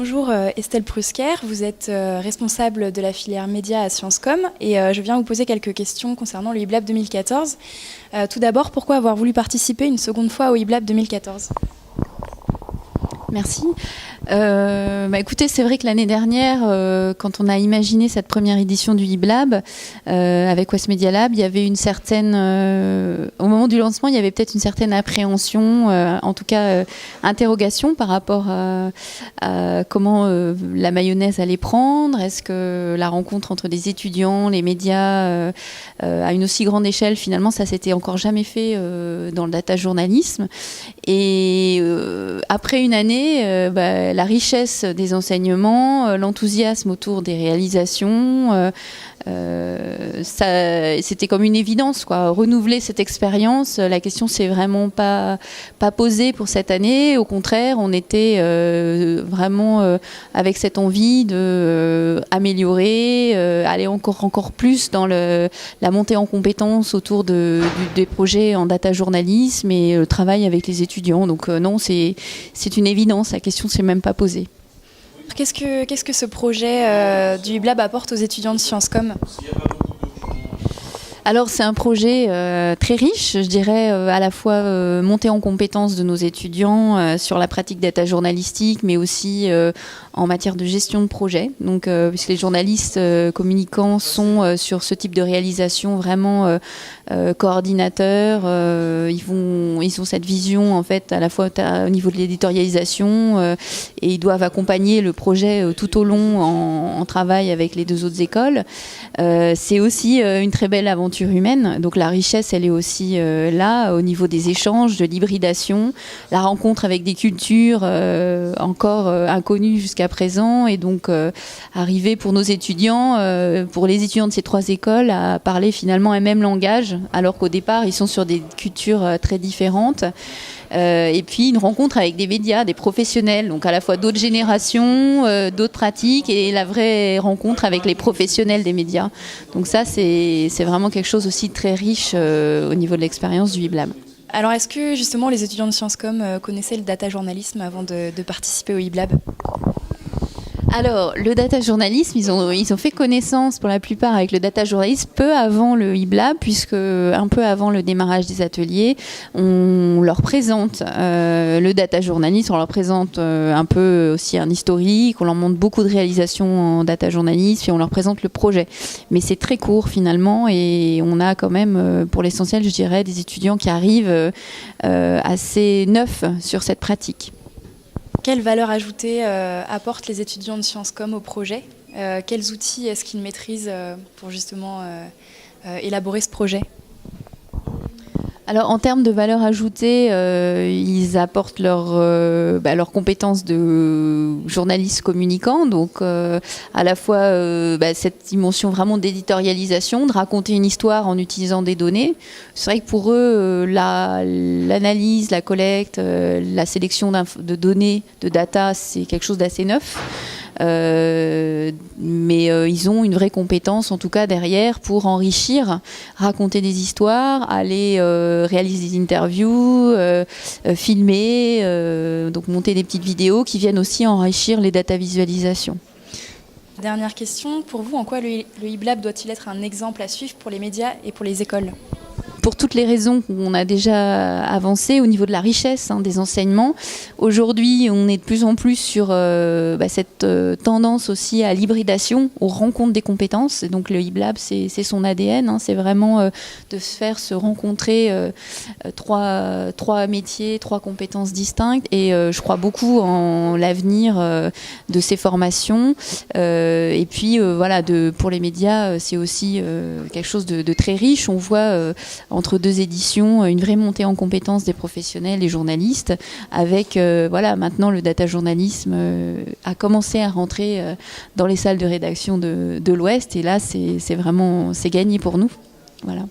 Bonjour Estelle Prusquer, vous êtes responsable de la filière média à Sciencescom et je viens vous poser quelques questions concernant le HIBLAB 2014. Tout d'abord, pourquoi avoir voulu participer une seconde fois au HIBLAB 2014 ? Merci. Écoutez, c'est vrai que l'année dernière, quand on a imaginé cette première édition du HIBLAB avec West Media Lab, il y avait une certaine, au moment du lancement, il y avait peut-être une certaine appréhension, en tout cas interrogation par rapport à comment la mayonnaise allait prendre. Est-ce que la rencontre entre des étudiants, les médias, à une aussi grande échelle, finalement, ça s'était encore jamais fait dans le data journalisme. Et après une année, la richesse des enseignements, l'enthousiasme autour des réalisations, c'était comme une évidence, quoi. Renouveler cette expérience, la question s'est vraiment pas posée pour cette année. Au contraire, on était vraiment avec cette envie de améliorer, aller encore plus dans la montée en compétences autour des projets en data journalisme et le travail avec les étudiants. Donc non, c'est une évidence. La question s'est même pas posée. Qu'est-ce que ce projet du HIBLAB apporte aux étudiants de Sciencescom ? Alors c'est un projet très riche, je dirais, à la fois montée en compétences de nos étudiants sur la pratique data journalistique, mais aussi en matière de gestion de projet. Donc, puisque les journalistes communicants sont sur ce type de réalisation vraiment coordinateurs, ils ont cette vision en fait à la fois au niveau de l'éditorialisation et ils doivent accompagner le projet tout au long en travail avec les deux autres écoles. C'est aussi une très belle aventure humaine. Donc la richesse, elle est aussi là, au niveau des échanges, de l'hybridation, la rencontre avec des cultures encore inconnues jusqu'à présent. Et donc, arriver pour nos étudiants, pour les étudiants de ces trois écoles, à parler finalement un même langage, alors qu'au départ, ils sont sur des cultures très différentes. Et puis une rencontre avec des médias, des professionnels, donc à la fois d'autres générations, d'autres pratiques et la vraie rencontre avec les professionnels des médias. Donc ça, c'est vraiment quelque chose aussi de très riche au niveau de l'expérience du HIBLAB. Alors est-ce que justement les étudiants de Sciencescom connaissaient le data journalisme avant de participer au HIBLAB ? Alors, le data journalisme, ils ont fait connaissance pour la plupart avec le data journalisme peu avant le HIBLAB, puisque un peu avant le démarrage des ateliers, on leur présente le data journalisme, on leur présente un peu aussi un historique, on leur montre beaucoup de réalisations en data journalisme et on leur présente le projet. Mais c'est très court finalement et on a quand même, pour l'essentiel, je dirais, des étudiants qui arrivent assez neufs sur cette pratique. Quelle valeur ajoutée apportent les étudiants de Sciencescom au projet ? Quels outils est-ce qu'ils maîtrisent pour justement élaborer ce projet ? Alors en termes de valeur ajoutée, ils apportent leurs compétences de journalistes communicants, donc à la fois cette dimension vraiment d'éditorialisation, de raconter une histoire en utilisant des données. C'est vrai que pour eux, l'analyse, la collecte, la sélection de données, de data, c'est quelque chose d'assez neuf. Mais ils ont une vraie compétence en tout cas derrière pour enrichir, raconter des histoires, aller réaliser des interviews, filmer, donc monter des petites vidéos qui viennent aussi enrichir les data visualisations. Dernière question, pour vous, en quoi le HIBLAB doit-il être un exemple à suivre pour les médias et pour les écoles ? Pour toutes les raisons qu'on a déjà avancées au niveau de la richesse des enseignements. Aujourd'hui, on est de plus en plus sur cette tendance aussi à l'hybridation, aux rencontres des compétences. Et donc le HIBLAB, c'est son ADN. C'est vraiment de se rencontrer trois métiers, trois compétences distinctes. Et je crois beaucoup en l'avenir de ces formations. Et puis pour les médias, c'est aussi quelque chose de très riche. On voit entre deux éditions, une vraie montée en compétences des professionnels et journalistes, avec maintenant le data journalisme a commencé à rentrer dans les salles de rédaction de l'Ouest, et là c'est gagné pour nous. Voilà.